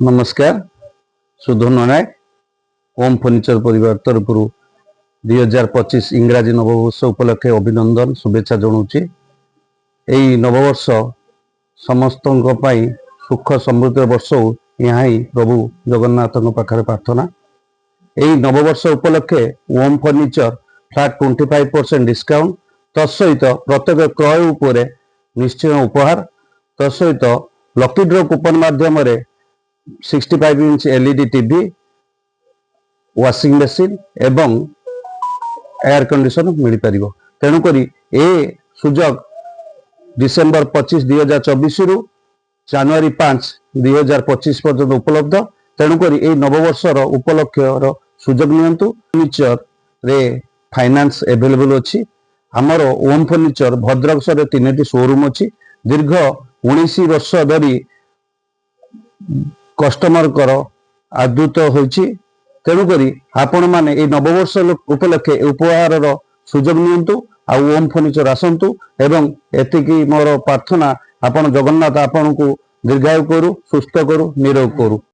नमस्कार सुधन नायक ओम फर्निचर परिवार तरफ 2025 इंग्राजी नववर्ष उपलक्षे अभिनंदन शुभेच्छा जनाऊँच। यही नववर्ष समस्त सुख समृद्धि वर्ष यहाँ ही प्रभु जगन्नाथ पाखे प्रार्थना। यही नववर्ष उपलक्षे ओम फर्निचर फ्लैट 25% डिस्काउंट तत्सहित प्रत्येक क्रय उपर निश्चय उपहार तत्सहित लकी ड्र कूपन माध्यम 65 inch LED TV washing machine एवं एयर कंडीशन मिल पार। तेणुक ए सुजोग डिसेम्बर 25 2024 रु जनवरी 5 2025 पर्यंत उपलब्ध। तेणुक ये नववर्षर उपलक्ष्यर सुजोग नियंतु। फर्निचर रे फाइनान्स एवेलेबल अच्छी। आमर ओम फर्निचर भद्रक सर 3टी शोरूम अच्छी। दीर्घ 19 वर्ष धरी कस्टमर कर आदृत होइछि। तेणुक आपण मैंने ये नववर्ष उपलक्षे उपहार सुजोग नियंतु। आ ओम फर्निचर आसतु एवं एतिकी मोर प्रार्थना आपण जगन्नाथ आपण को दीर्घायु करू, सुस्थ करू, निरोग करू।